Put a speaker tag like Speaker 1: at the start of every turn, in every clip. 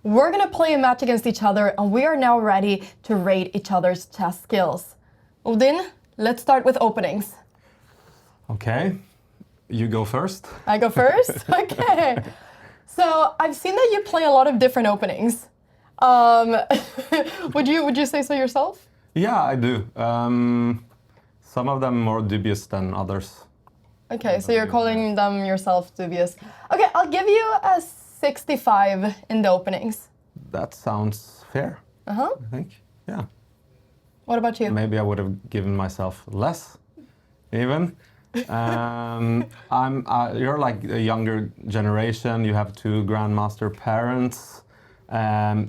Speaker 1: we're gonna play a match against each other, and we are now ready to rate each other's chess skills. Odin, let's start with openings.
Speaker 2: Okay, you go first.
Speaker 1: I go first? Okay. So I've seen that you play a lot of different openings. Would you say so yourself?
Speaker 2: Yeah, I do. Some of them more dubious than others.
Speaker 1: Okay, so you're calling them yourself dubious. Okay, I'll give you a 65 in the openings.
Speaker 2: That sounds fair,
Speaker 1: Uh-huh.
Speaker 2: I think. Yeah.
Speaker 1: What about you?
Speaker 2: Maybe I would have given myself less, even. You're like a younger generation. You have two grandmaster parents. I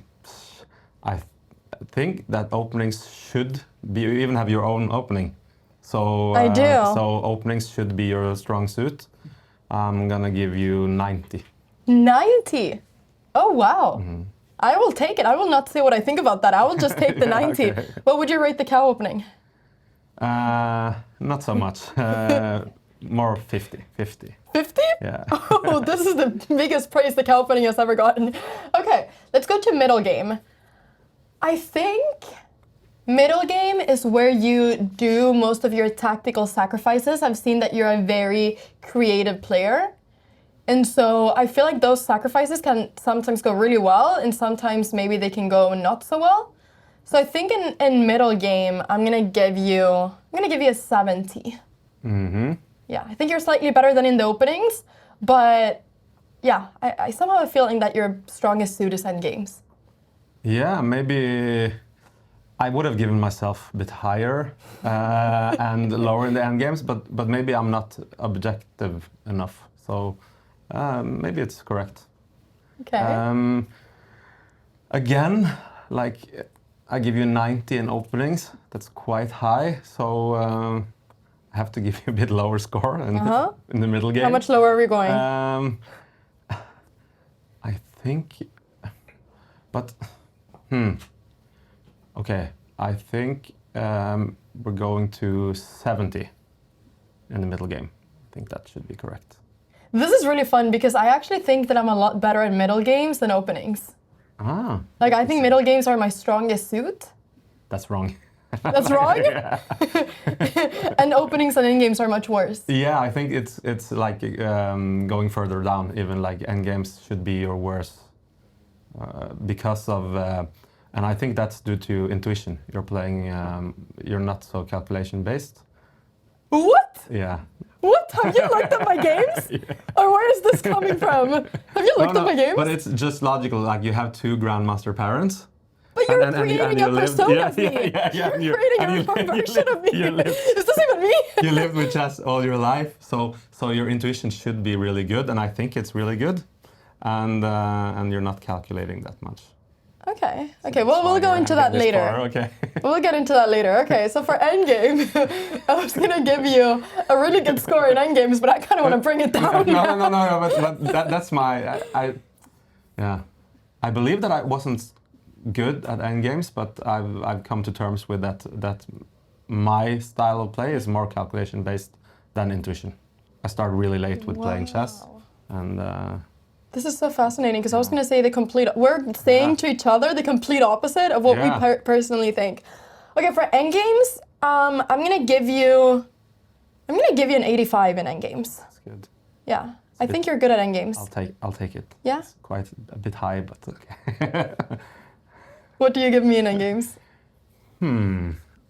Speaker 2: think that openings should be. You even have your own opening. So
Speaker 1: I do.
Speaker 2: So openings should be your strong suit. I'm gonna give you 90.
Speaker 1: 90? Oh, wow. I will take it. I will not say what I think about that. I will just take the 90.
Speaker 2: Okay.
Speaker 1: What would you rate the cow opening?
Speaker 2: Not so much. More 50. 50.
Speaker 1: 50?
Speaker 2: Yeah.
Speaker 1: Oh, this is the biggest praise the cow opening has ever gotten. Okay, let's go to middle game. I think middle game is where you do most of your tactical sacrifices. I've seen that you're a very creative player. And so I feel like those sacrifices can sometimes go really well, and sometimes maybe they can go not so well. So I think in middle game, I'm gonna give you a 70.
Speaker 2: Mm-hmm.
Speaker 1: Yeah, I think you're slightly better than in the openings, but yeah, I somehow have a feeling that your strongest suit is end games.
Speaker 2: Yeah, maybe I would have given myself a bit higher and lower in the end games, but maybe I'm not objective enough. So maybe it's correct.
Speaker 1: Okay.
Speaker 2: Again, like I give you 90 in openings. That's quite high. So I have to give you a bit lower score in the middle game.
Speaker 1: How much lower are we going?
Speaker 2: I think, but okay. I think we're going to 70 in the middle game. I think that should be correct.
Speaker 1: This is really fun because I actually think that I'm a lot better at middle games than openings.
Speaker 2: Ah.
Speaker 1: Like, I think middle games are my strongest suit.
Speaker 2: That's wrong.
Speaker 1: That's wrong? And openings and end games are much worse.
Speaker 2: Yeah, I think it's like going further down. Even like end games should be your worst because of, and I think that's due to intuition. You're playing, you're not so calculation based.
Speaker 1: What?
Speaker 2: Yeah.
Speaker 1: What? Have you looked at my games?
Speaker 2: Yeah.
Speaker 1: Or where is this coming from? Have you looked at my games?
Speaker 2: But it's just logical. Like you have two grandmaster parents.
Speaker 1: But you're creating a persona of me.
Speaker 2: Yeah,
Speaker 1: You're creating a version of me. Is this even me?
Speaker 2: You lived with chess all your life, so your intuition should be really good, and I think it's really good, and you're not calculating that much.
Speaker 1: Okay. Okay. Well, we'll go into that later.
Speaker 2: Okay.
Speaker 1: We'll get into that later. Okay. So for endgame, I was gonna give you a really good score in endgames, but I kind of want to bring it down.
Speaker 2: No. But that's my. I believe that I wasn't good at endgames, but I've come to terms with that my style of play is more calculation based than intuition. I started really late with playing chess, and
Speaker 1: this is so fascinating because I was going to say we're saying to each other the complete opposite of what we personally think. Okay, for endgames, I'm going to give you an 85 in endgames.
Speaker 2: That's good.
Speaker 1: Yeah. I think you're good at endgames.
Speaker 2: I'll take it.
Speaker 1: Yeah?
Speaker 2: It's quite a bit high, but okay.
Speaker 1: What do you give me in endgames?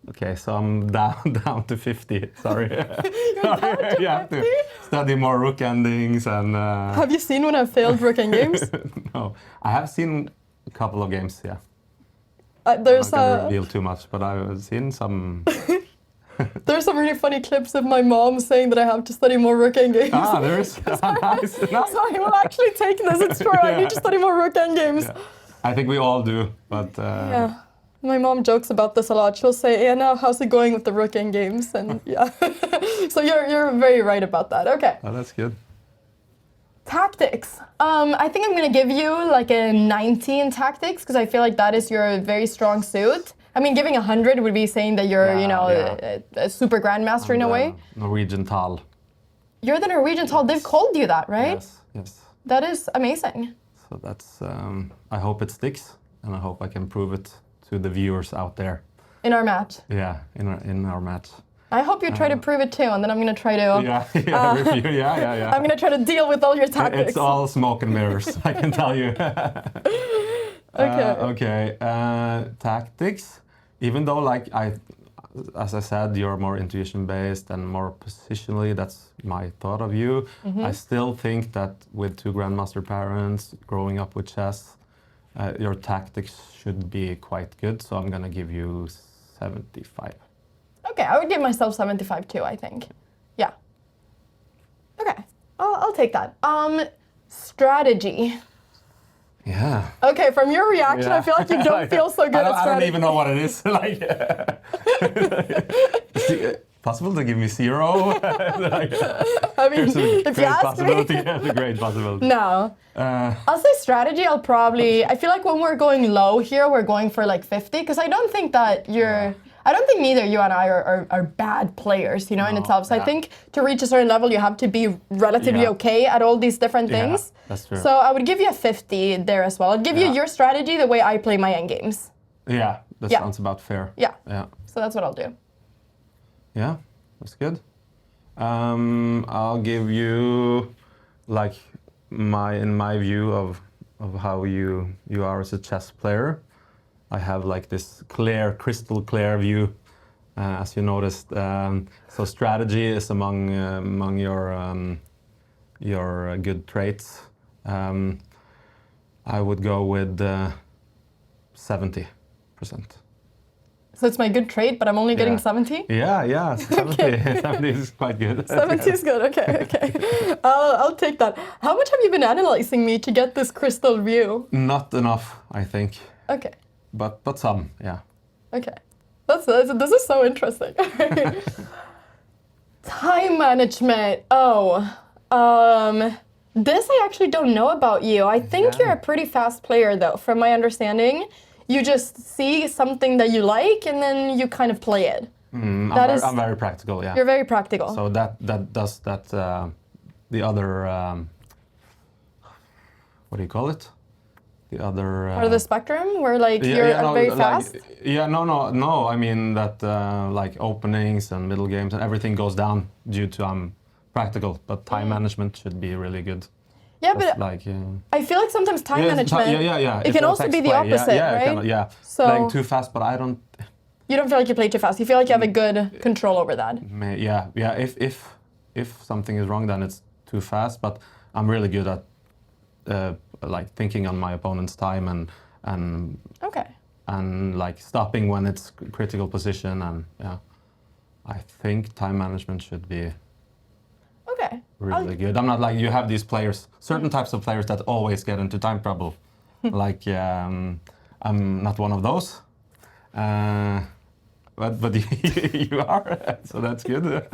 Speaker 2: Okay, so I'm down to 50. Sorry.
Speaker 1: You're down to 50?
Speaker 2: You have to study more rook endings and.
Speaker 1: Have you seen when I've failed rook endgames?
Speaker 2: No, I have seen a couple of games. Yeah.
Speaker 1: There's
Speaker 2: I'm not gonna reveal too much, but I've seen some.
Speaker 1: There's some really funny clips of my mom saying that I have to study more rook endgames.
Speaker 2: Ah, there is. Nice.
Speaker 1: So I will actually take this. It's true. I need to study more rook endgames.
Speaker 2: Yeah. I think we all do, but.
Speaker 1: Yeah. My mom jokes about this a lot. She'll say, Anna, how's it going with the rook endgames? And yeah. So you're very right about that. Okay.
Speaker 2: Oh, that's good.
Speaker 1: Tactics. I think I'm going to give you like a 90 in tactics because I feel like that is your very strong suit. I mean, giving 100 would be saying that you're, a super grandmaster in a way.
Speaker 2: Norwegian Tal.
Speaker 1: You're the Norwegian Tal. They've called you that, right?
Speaker 2: Yes.
Speaker 1: That is amazing.
Speaker 2: So that's, I hope it sticks, and I hope I can prove it to the viewers out there.
Speaker 1: In our match.
Speaker 2: Yeah, in our match.
Speaker 1: I hope you try to prove it too, and then I'm going to try to...
Speaker 2: Yeah.
Speaker 1: I'm going to try to deal with all your tactics.
Speaker 2: It's all smoke and mirrors, I can tell you.
Speaker 1: Okay.
Speaker 2: Tactics. Even though, like as I said, you're more intuition-based and more positionally, that's my thought of you. I still think that with two grandmaster parents, growing up with chess, your tactics should be quite good. So I'm gonna give you 75.
Speaker 1: Okay, I would give myself 75 too, I think. Yeah. Okay, I'll take that. Strategy.
Speaker 2: Yeah.
Speaker 1: Okay, from your reaction, I feel like you don't feel so good at strategy.
Speaker 2: I don't even know what it is. Like, possible to give me 0?
Speaker 1: I mean, if you ask me.
Speaker 2: There's a great possibility.
Speaker 1: No. I'll say strategy, I feel like when we're going low here, we're going for like 50, because I don't think that I don't think neither you and I are bad players, in itself. So I think to reach a certain level, you have to be relatively okay at all these different things.
Speaker 2: Yeah, that's true.
Speaker 1: So I would give you a 50 there as well. I'd give you your strategy the way I play my endgames.
Speaker 2: Yeah, that sounds about fair.
Speaker 1: Yeah.
Speaker 2: Yeah.
Speaker 1: So that's what I'll do.
Speaker 2: Yeah, that's good. I'll give you, like, in my view of how you are as a chess player. I have like this crystal clear view, as you noticed. So strategy is among your good traits. I would go with 70%.
Speaker 1: So it's my good trait, but I'm only getting 70?
Speaker 2: Yeah, 70.
Speaker 1: Okay.
Speaker 2: 70 is quite good.
Speaker 1: 70 is good, okay. I'll take that. How much have you been analyzing me to get this crystal view?
Speaker 2: Not enough, I think.
Speaker 1: Okay.
Speaker 2: But some, yeah.
Speaker 1: Okay. This is so interesting. Time management. This I actually don't know about you. I think you're a pretty fast player, though, from my understanding. You just see something that you like, and then you kind of play it.
Speaker 2: I'm very practical, yeah.
Speaker 1: You're very practical.
Speaker 2: So that does that. The other, what do you call it? The other
Speaker 1: part of the spectrum, where like you're very fast.
Speaker 2: No. I mean that like openings and middle games and everything goes down due to I'm practical, but time management should be really good. Yeah,
Speaker 1: but
Speaker 2: like,
Speaker 1: I feel like sometimes time management. It can also be the opposite, right?
Speaker 2: Playing too fast, but I don't.
Speaker 1: You don't feel like you play too fast. You feel like you have a good control over that.
Speaker 2: Yeah. If something is wrong, then it's too fast. But I'm really good at like thinking on my opponent's time and like stopping when it's critical position, and I think time management should be really good. I'm not like you have these players, certain types of players that always get into time trouble. Like I'm not one of those, but you are, so that's good.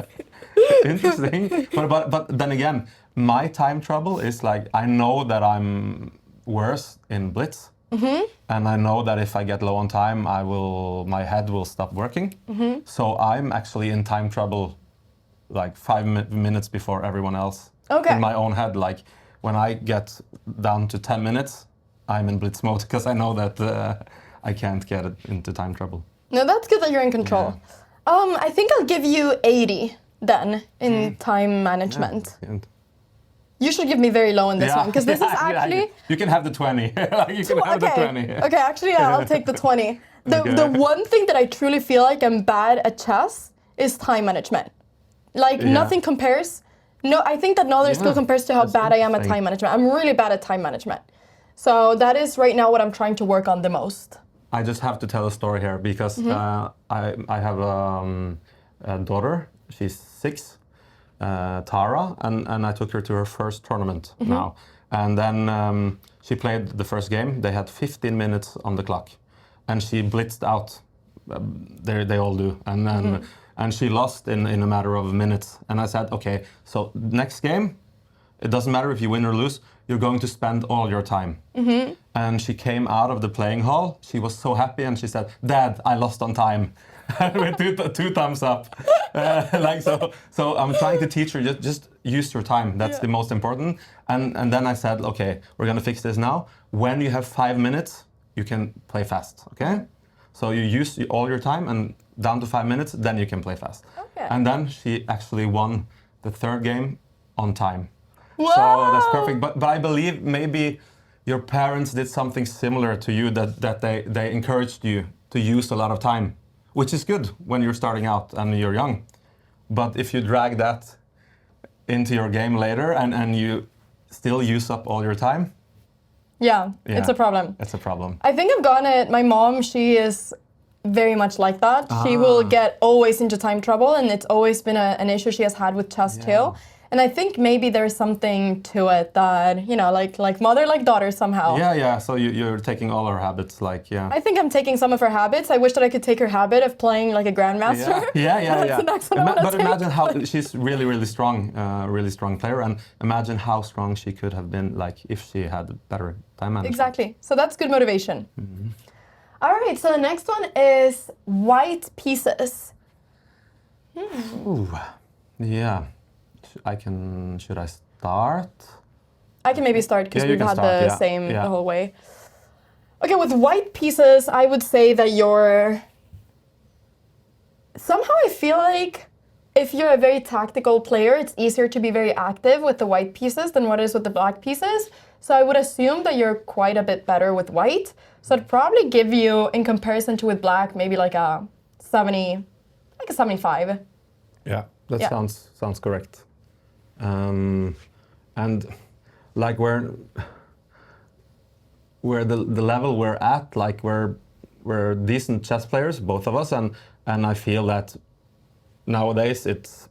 Speaker 2: Interesting. But then again, my time trouble is like I know that I'm worse in blitz, and I know that if I get low on time, my head will stop working. So I'm actually in time trouble like 5 minutes before everyone else. In my own head, like when I get down to 10 minutes, I'm in blitz mode because I know that I can't get it into time trouble.
Speaker 1: No, that's good that you're in control. I think I'll give you 80 then in time management. You should give me very low in this one, because this is actually...
Speaker 2: You can have the 20. The 20.
Speaker 1: Okay, actually, I'll take the 20. The one thing that I truly feel like I'm bad at chess is time management. Like, nothing compares. No, I think that no other skill compares to how bad I am at time management. I'm really bad at time management. So that is right now what I'm trying to work on the most.
Speaker 2: I just have to tell a story here, because I have a daughter. She's 6. Tara, and I took her to her first tournament now. And then she played the first game. They had 15 minutes on the clock, and she blitzed out. They all do. And then and she lost in a matter of minutes. And I said, okay, so next game, it doesn't matter if you win or lose, you're going to spend all your time. And she came out of the playing hall. She was so happy, and she said, Dad, I lost on time. With two thumbs up. like so I'm trying to teach her just use your time. That's the most important. And then I said, okay, we're gonna fix this now. When you have 5 minutes, you can play fast. Okay, so you use all your time and down to 5 minutes, then you can play fast.
Speaker 1: Okay.
Speaker 2: And then she actually won the third game on time.
Speaker 1: Wow.
Speaker 2: So that's perfect. But I believe maybe your parents did something similar to you, that they encouraged you to use a lot of time, which is good when you're starting out and you're young. But if you drag that into your game later and you still use up all your time,
Speaker 1: yeah, it's a problem.
Speaker 2: It's a problem.
Speaker 1: I think I've gotten it. My mom, she is very much like that. She will get always into time trouble, and it's always been an issue she has had with chess too. And I think maybe there's something to it that, you know, like mother, like daughter somehow.
Speaker 2: Yeah. So you're taking all her habits, like,
Speaker 1: I think I'm taking some of her habits. I wish that I could take her habit of playing like a grandmaster.
Speaker 2: Yeah.
Speaker 1: That's the next one I wanna
Speaker 2: But
Speaker 1: take.
Speaker 2: imagine how she's really strong player, and imagine how strong she could have been, like, if she had better time management.
Speaker 1: Exactly. So that's good motivation. All right, so the next one is white pieces.
Speaker 2: Ooh, yeah. Should I start?
Speaker 1: I can maybe start because
Speaker 2: Yeah, you
Speaker 1: we've
Speaker 2: can
Speaker 1: had
Speaker 2: start,
Speaker 1: the same
Speaker 2: yeah.
Speaker 1: the whole way. Okay, with white pieces, I would say that you're... Somehow I feel like if you're a very tactical player, it's easier to be very active with the white pieces than what it is with the black pieces. So I would assume that you're quite a bit better with white. So I'd probably give you, in comparison to with black, maybe like a 70, like a 75.
Speaker 2: Yeah, that sounds correct. And like where the level we're at, like we're decent chess players, both of us, and I feel that nowadays it's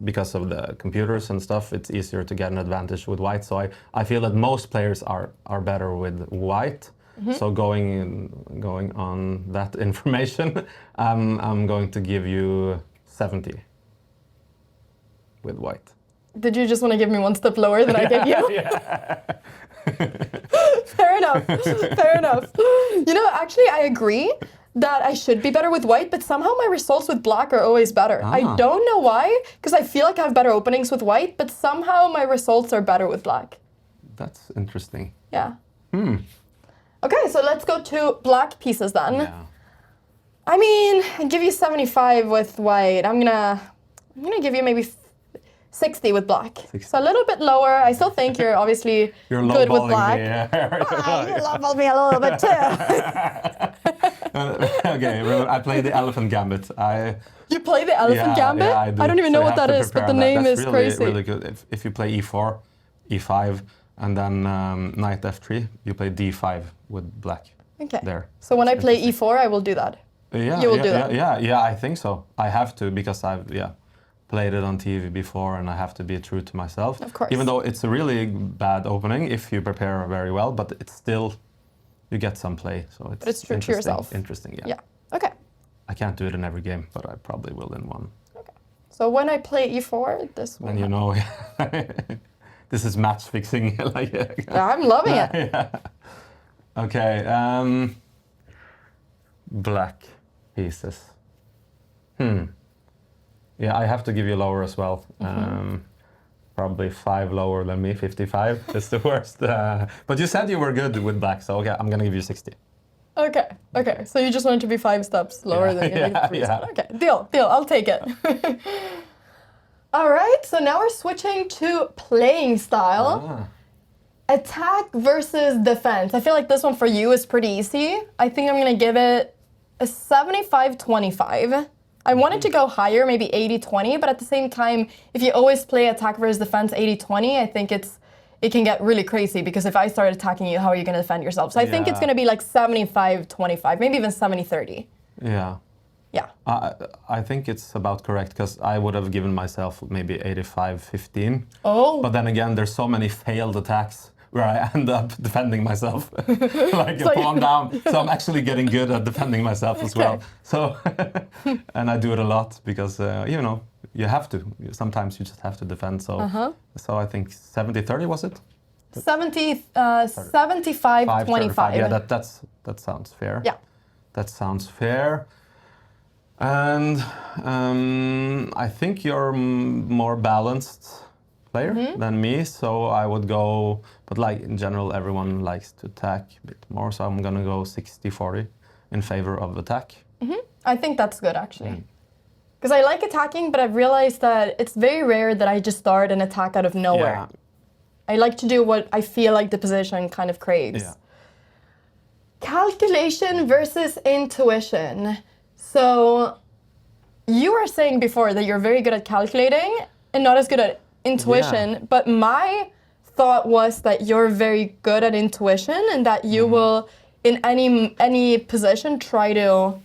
Speaker 2: because of the computers and stuff, it's easier to get an advantage with white. So I feel that most players are better with white. So going on that information, I'm going to give you 70 with white.
Speaker 1: Did you just want to give me one step lower than I gave you?
Speaker 2: Yeah.
Speaker 1: Fair enough. Fair enough. You know, actually, I agree that I should be better with white, but somehow my results with black are always better. I don't know why, because I feel like I have better openings with white, but somehow my results are better with black.
Speaker 2: That's interesting.
Speaker 1: Yeah. Okay, so let's go to black pieces then.
Speaker 2: Yeah.
Speaker 1: I mean, I'd give you 75 with white. I'm gonna give you maybe 60 with black.
Speaker 2: 60.
Speaker 1: So a little bit lower. I still think you're obviously good with black. You lowballed me a little bit too.
Speaker 2: Okay, I play the elephant gambit.
Speaker 1: You play the elephant gambit?
Speaker 2: Yeah, I do.
Speaker 1: I don't even know what that is, but the name is
Speaker 2: really,
Speaker 1: crazy.
Speaker 2: Really good. If you play e4, e5, and then knight f3, you play d5 with black.
Speaker 1: Okay.
Speaker 2: There.
Speaker 1: So when I play e4, I will do that.
Speaker 2: Yeah,
Speaker 1: You will do that.
Speaker 2: Yeah, I think so. I have to, because I've played it on TV before, and I have to be true to myself.
Speaker 1: Of course.
Speaker 2: Even though it's a really bad opening if you prepare very well, but it's still, you get some play. So
Speaker 1: it's true to yourself.
Speaker 2: Interesting, yeah.
Speaker 1: Yeah. Okay.
Speaker 2: I can't do it in every game, but I probably will in one.
Speaker 1: Okay. So when I play e4, this will
Speaker 2: Then you know, this is match fixing. Like,
Speaker 1: yeah, I'm loving it.
Speaker 2: Yeah. Okay. Black pieces. Yeah, I have to give you lower as well. Probably 5 lower than me, 55. That's the worst. But you said you were good with black, so okay, I'm gonna give you 60.
Speaker 1: Okay. So you just wanted to be 5 steps lower than you need 3 steps. Okay, deal. I'll take it. All right, so now we're switching to playing style. Attack versus defense. I feel like this one for you is pretty easy. I think I'm gonna give it a 75-25. I wanted to go higher, maybe 80-20, but at the same time, if you always play attack versus defense 80-20, I think it can get really crazy, because if I start attacking you, how are you gonna defend yourself? So I think it's gonna be like 75-25, maybe even 70-30.
Speaker 2: Yeah.
Speaker 1: Yeah.
Speaker 2: I think it's about correct, because I would have given myself maybe 85-15.
Speaker 1: Oh.
Speaker 2: But then again, there's so many failed attacks where I end up defending myself, like a pawn down. So I'm actually getting good at defending myself as well. So, and I do it a lot because, you know, you have to. Sometimes you just have to defend. So, so I think 70-30 was it?
Speaker 1: 75-25.
Speaker 2: Yeah, that sounds fair.
Speaker 1: Yeah.
Speaker 2: That sounds fair. And I think you're more balanced player than me, so I would go, but like in general, everyone likes to attack a bit more, so I'm gonna go 60-40 in favor of attack.
Speaker 1: I think that's good actually. Because I like attacking, but I've realized that it's very rare that I just start an attack out of nowhere.
Speaker 2: Yeah.
Speaker 1: I like to do what I feel like the position kind of craves.
Speaker 2: Yeah.
Speaker 1: Calculation versus intuition. So you were saying before that you're very good at calculating and not as good at intuition, but my thought was that you're very good at intuition and that you will, in any position, try to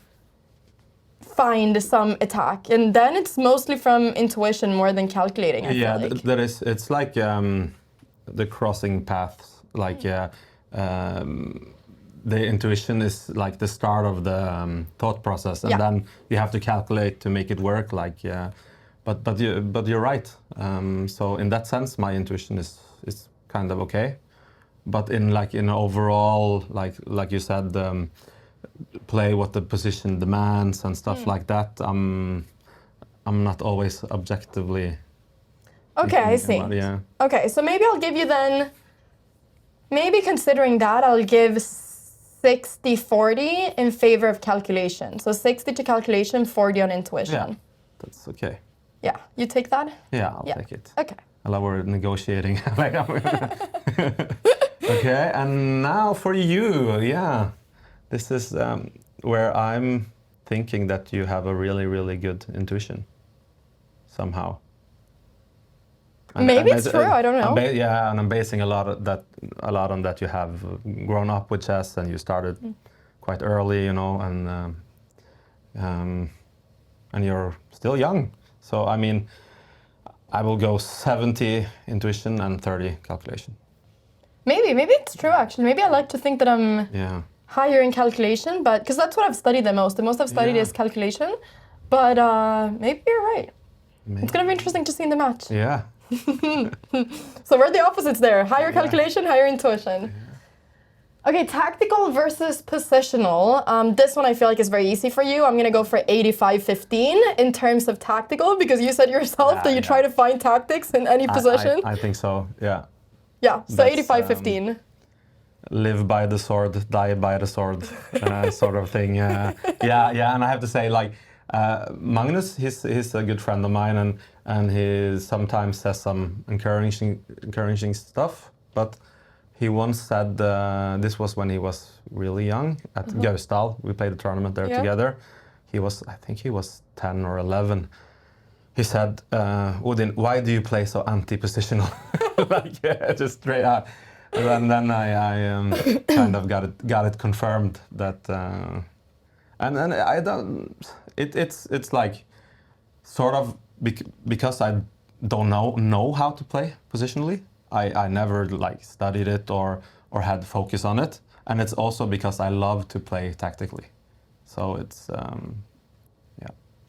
Speaker 1: find some attack, and then it's mostly from intuition more than calculating. I feel like.
Speaker 2: That is. It's like the crossing paths. Like the intuition is like the start of the thought process, and then you have to calculate to make it work. Like but you're right. So in that sense, my intuition is kind of okay. But in overall, like you said, play what the position demands and stuff like that. I'm not always objectively.
Speaker 1: Okay, I see. Okay, so maybe I'll give you then. Maybe considering that, I'll give 60-40 in favor of calculation. So 60 to calculation, 40 on intuition.
Speaker 2: Yeah, that's okay.
Speaker 1: Yeah, you take that?
Speaker 2: Yeah, I'll take it.
Speaker 1: Okay.
Speaker 2: I love we're negotiating. Okay, and now for you, this is where I'm thinking that you have a really, really good intuition, somehow. And,
Speaker 1: maybe it's true. I don't know.
Speaker 2: And I'm basing a lot on that you have grown up with chess and you started quite early, and you're still young. So I mean, I will go 70 intuition and 30 calculation.
Speaker 1: Maybe it's true actually. Maybe I like to think that I'm higher in calculation, but because that's what I've studied the most. The most I've studied is calculation, but maybe you're right. Maybe. It's gonna be interesting to see in the match.
Speaker 2: Yeah.
Speaker 1: So we're the opposites there. Higher calculation, higher intuition. Okay, tactical versus positional. This one I feel like is very easy for you. I'm gonna go for 85-15 in terms of tactical, because you said yourself that you try to find tactics in any position.
Speaker 2: I think so, yeah.
Speaker 1: Yeah, so 85-15.
Speaker 2: Live by the sword, die by the sword, sort of thing. And I have to say, like, Magnus, he's a good friend of mine, and he sometimes says some encouraging stuff, but he once said, this was when he was really young, at Gausdal, we played a tournament there together. I think he was 10 or 11. He said, Odin, why do you play so anti-positional? Like, just straight out. And then I kind of got it confirmed that, and I don't. It's like sort of because I don't know how to play positionally. I never like studied it or had focus on it, and it's also because I love to play tactically. So it's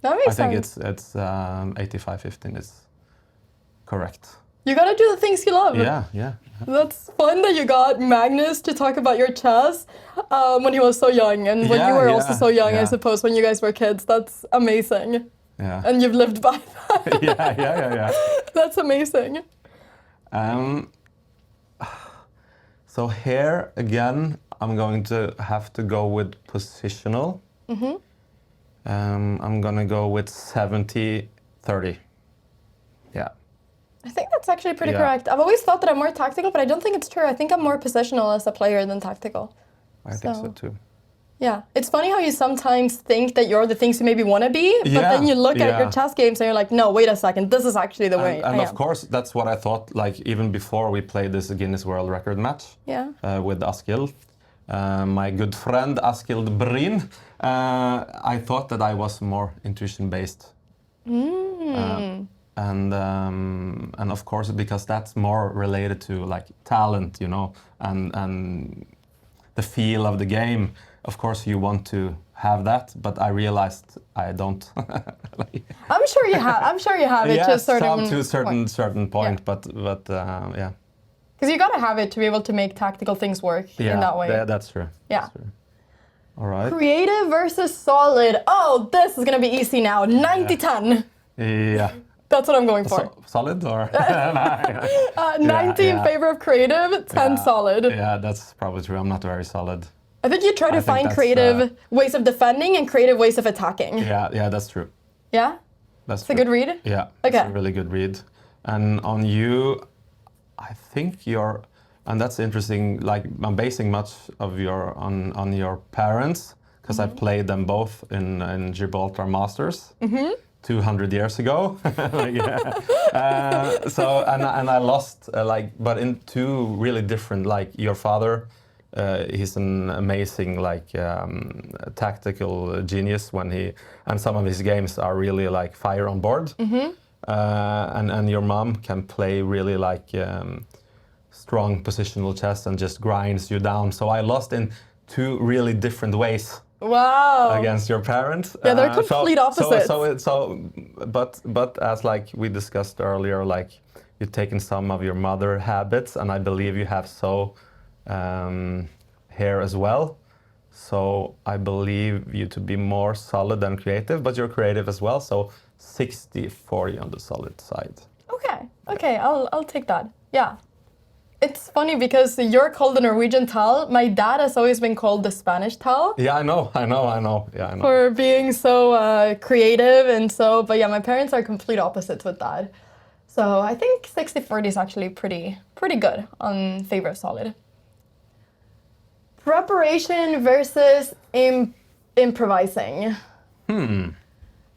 Speaker 1: That makes
Speaker 2: I think
Speaker 1: sense.
Speaker 2: it's 85-15 is correct.
Speaker 1: You gotta do the things you love.
Speaker 2: Yeah.
Speaker 1: That's fun that you got Magnus to talk about your chess when he was so young, and when you were also so young, I suppose, when you guys were kids. That's amazing.
Speaker 2: Yeah.
Speaker 1: And you've lived by that.
Speaker 2: Yeah.
Speaker 1: That's amazing.
Speaker 2: So here again, I'm going to have to go with positional. I'm gonna go with 70-30. Yeah.
Speaker 1: I think that's actually pretty correct. I've always thought that I'm more tactical, but I don't think it's true. I think I'm more positional as a player than tactical.
Speaker 2: I think so too.
Speaker 1: Yeah, it's funny how you sometimes think that you're the things you maybe want to be, but then you look at your chess games and you're like, no, wait a second, this is actually the way
Speaker 2: and
Speaker 1: I
Speaker 2: of
Speaker 1: am.
Speaker 2: course, that's what I thought, like, even before we played this Guinness World Record match with Askild. My good friend Askild Brin, I thought that I was more intuition-based. And of course, because that's more related to like talent, and the feel of the game. Of course, you want to have that, but I realized I don't.
Speaker 1: I'm sure you have it to a
Speaker 2: certain point, but yeah.
Speaker 1: Because you gotta have it to be able to make tactical things work in that way.
Speaker 2: Yeah, that's true.
Speaker 1: Yeah.
Speaker 2: That's true. All right.
Speaker 1: Creative versus solid. Oh, this is gonna be easy now. 90-10.
Speaker 2: Yeah.
Speaker 1: That's what I'm going for.
Speaker 2: Solid or?
Speaker 1: 90 in
Speaker 2: yeah.
Speaker 1: favor of creative, 10 solid.
Speaker 2: Yeah, that's probably true. I'm not very solid.
Speaker 1: I think you try to find
Speaker 2: that's,
Speaker 1: creative ways of defending and creative ways of attacking.
Speaker 2: Yeah, that's true.
Speaker 1: Yeah?
Speaker 2: That's
Speaker 1: a good read?
Speaker 2: Yeah,
Speaker 1: Okay.
Speaker 2: it's a really good read. And on you, I think and that's interesting, like I'm basing much of on your parents, because I played them both in Gibraltar Masters 200 years ago. Like, so and I lost but in two really different, like your father, he's an amazing tactical genius and some of his games are really like fire on board. And your mom can play really strong positional chess and just grinds you down. So I lost in two really different ways.
Speaker 1: Wow.
Speaker 2: Against your parents.
Speaker 1: Yeah, they're complete opposites.
Speaker 2: But as we discussed earlier, you've taken some of your mother habits, and I believe you have here as well. So I believe you to be more solid than creative, but you're creative as well. So 60-40 on the solid side.
Speaker 1: Okay, I'll take that. Yeah. It's funny because you're called the Norwegian Tal. My dad has always been called the Spanish Tal.
Speaker 2: Yeah, I know. Yeah, I know.
Speaker 1: For being so creative but yeah, my parents are complete opposites with that. So I think 60-40 is actually pretty good on favor of solid. Preparation versus improvising.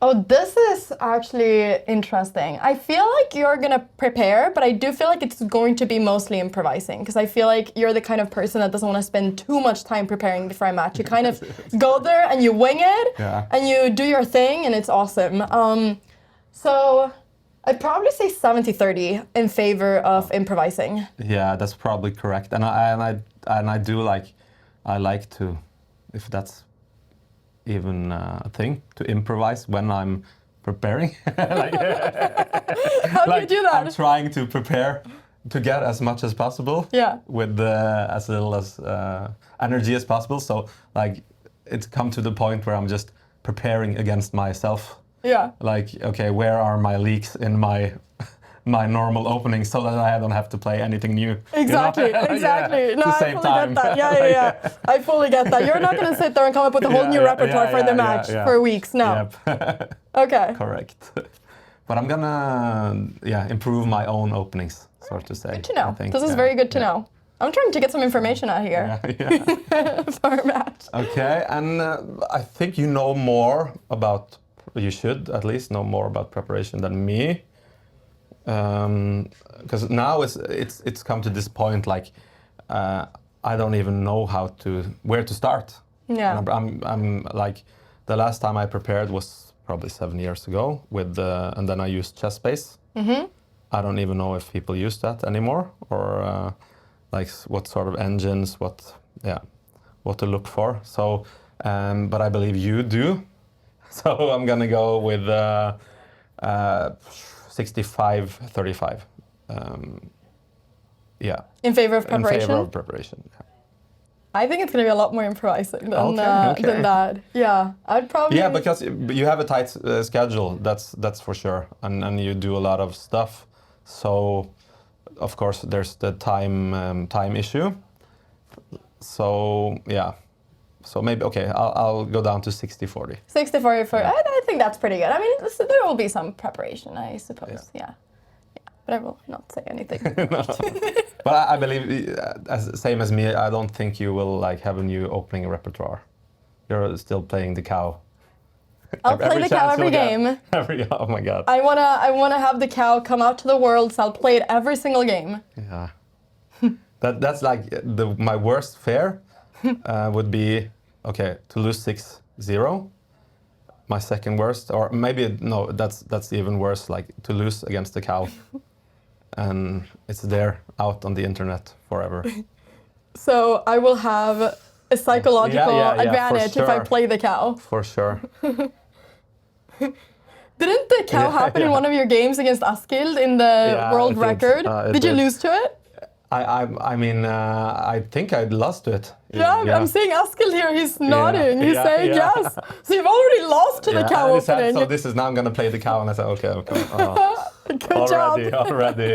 Speaker 1: Oh, this is actually interesting. I feel like you're gonna prepare, but I do feel like it's going to be mostly improvising, because I feel like you're the kind of person that doesn't want to spend too much time preparing before a match. You kind of go there and you wing it, and you do your thing, and it's awesome. So I'd probably say 70-30 in favor of improvising.
Speaker 2: Yeah, that's probably correct. And I do I like to, if that's even a thing, to improvise when I'm preparing.
Speaker 1: How do you do that?
Speaker 2: I'm trying to prepare to get as much as possible.
Speaker 1: Yeah.
Speaker 2: With as little as energy as possible. So it's come to the point where I'm just preparing against myself.
Speaker 1: Yeah.
Speaker 2: Okay, where are my leaks in my normal openings so that I don't have to play anything new.
Speaker 1: Exactly.
Speaker 2: Yeah,
Speaker 1: no, I fully get that. Yeah. I fully get that. You're not going to sit there and come up with a whole new repertoire for the match for weeks. No.
Speaker 2: Yep.
Speaker 1: Okay.
Speaker 2: Correct. But I'm gonna improve my own openings, so to say.
Speaker 1: Good to know.
Speaker 2: I think,
Speaker 1: this is very good to know. I'm trying to get some information out here for a match.
Speaker 2: Okay, and I think you know more about. You should at least know more about preparation than me. Because now it's come to this point I don't even know where to start.
Speaker 1: Yeah.
Speaker 2: I'm the last time I prepared was probably 7 years ago and then I used ChessBase. I don't even know if people use that anymore or what sort of engines, what to look for. So, but I believe you do. So I'm gonna go with 65-35.
Speaker 1: In favor of preparation?
Speaker 2: In favor of preparation, yeah.
Speaker 1: I think it's going to be a lot more improvising than that. Yeah, I'd probably...
Speaker 2: Yeah, because you have a tight schedule, that's for sure. And you do a lot of stuff. So, of course, there's the time issue. So, yeah. So maybe, okay, I'll go down to 60-40.
Speaker 1: 60-40 for, I think that's pretty good. I mean, there will be some preparation, I suppose, yeah. But I will not say anything.
Speaker 2: No. But I believe, same as me, I don't think you will have a new opening repertoire. You're still playing the cow.
Speaker 1: I'll play the cow every game.
Speaker 2: Oh my god.
Speaker 1: I wanna have the cow come out to the world, so I'll play it every single game.
Speaker 2: Yeah. That's my worst fear would be, okay, to lose 6-0. My second worst, or maybe no, that's even worse, to lose against the cow. And it's there out on the internet forever. So
Speaker 1: I will have a psychological advantage if I play the cow.
Speaker 2: For sure.
Speaker 1: Didn't the cow happen in one of your games against Askild in the world record? Did you lose to it?
Speaker 2: I mean, I think I'd lost to it.
Speaker 1: Yeah, I'm seeing Askild here. He's nodding. He's
Speaker 2: yeah,
Speaker 1: saying
Speaker 2: yeah.
Speaker 1: yes. So you've already lost to the cow
Speaker 2: and he said,
Speaker 1: opening.
Speaker 2: so this is now I'm gonna play the cow, and I said, okay.
Speaker 1: Good job.
Speaker 2: Already.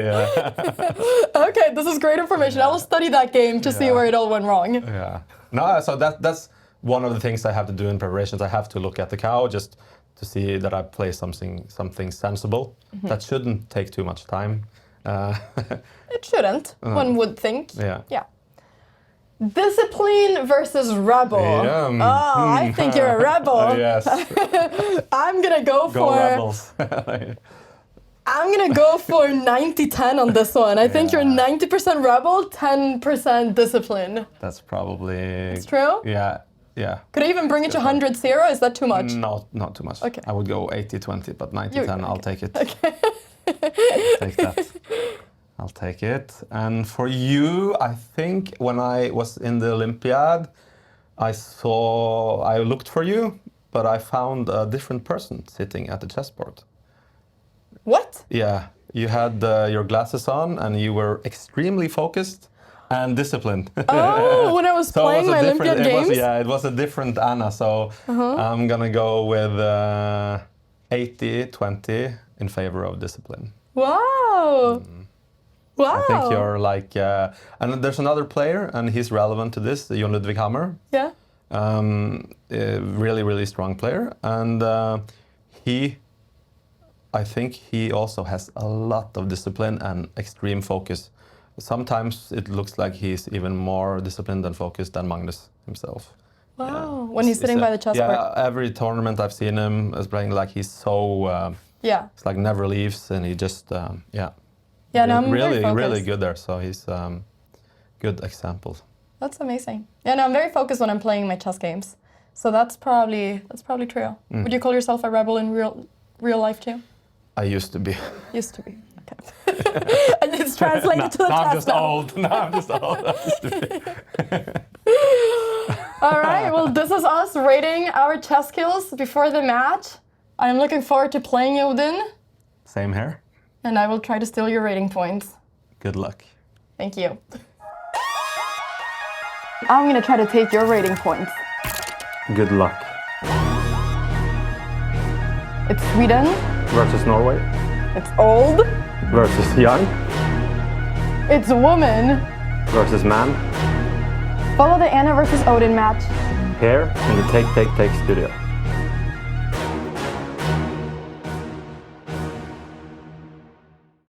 Speaker 1: Okay, this is great information. I will study that game to see where it all went wrong.
Speaker 2: Yeah. No, so that's one of the things I have to do in preparations. I have to look at the cow just to see that I play something sensible. That shouldn't take too much time.
Speaker 1: It shouldn't, one would think.
Speaker 2: Yeah.
Speaker 1: Discipline versus rebel.
Speaker 2: Yeah.
Speaker 1: I think you're a rebel.
Speaker 2: Yes.
Speaker 1: I'm gonna go for
Speaker 2: Rebels.
Speaker 1: I'm gonna go for 90-10 on this one. I think you're 90% rebel, 10% discipline.
Speaker 2: That's probably.
Speaker 1: It's true?
Speaker 2: Yeah.
Speaker 1: Could I even bring it to 100-0? Is that too much?
Speaker 2: No, not too much.
Speaker 1: Okay.
Speaker 2: I would go 80-20, but 90-10, I'll take it.
Speaker 1: Okay.
Speaker 2: Take that. I'll take it. And for you, I think when I was in the Olympiad, I looked for you, but I found a different person sitting at the chessboard.
Speaker 1: What?
Speaker 2: Yeah, you had your glasses on and you were extremely focused and disciplined.
Speaker 1: Oh, when I was playing my Olympiad games?
Speaker 2: It was a different Anna, so I'm gonna go with 80-20 in favor of discipline.
Speaker 1: Wow. Wow.
Speaker 2: I think you're like, and there's another player, and he's relevant to this, Jon Ludvig Hammer.
Speaker 1: Yeah.
Speaker 2: Really, really strong player, and I think he also has a lot of discipline and extreme focus. Sometimes it looks like he's even more disciplined and focused than Magnus himself.
Speaker 1: Wow. When he's sitting by the chessboard.
Speaker 2: Yeah, every tournament I've seen him is playing like he's so. It's like never leaves, and he just
Speaker 1: Yeah, no, I'm
Speaker 2: really,
Speaker 1: very focused.
Speaker 2: really good there. So he's good example.
Speaker 1: That's amazing. Yeah, no, I'm very focused when I'm playing my chess games. So that's probably true. Would you call yourself a rebel in real life too?
Speaker 2: I used to be.
Speaker 1: Used to be. Okay. And it's translated to the chess now.
Speaker 2: Now I'm just old. I used to be.
Speaker 1: All right. Well, this is us rating our chess skills before the match. I'm looking forward to playing you, Odin.
Speaker 2: Same here.
Speaker 1: And I will try to steal your rating points.
Speaker 2: Good luck.
Speaker 1: Thank you. I'm going to try to take your rating points.
Speaker 2: Good luck.
Speaker 1: It's Sweden.
Speaker 2: Versus Norway.
Speaker 1: It's old.
Speaker 2: Versus young.
Speaker 1: It's woman.
Speaker 2: Versus man.
Speaker 1: Follow the Anna versus Odin match
Speaker 2: Here in the Take studio.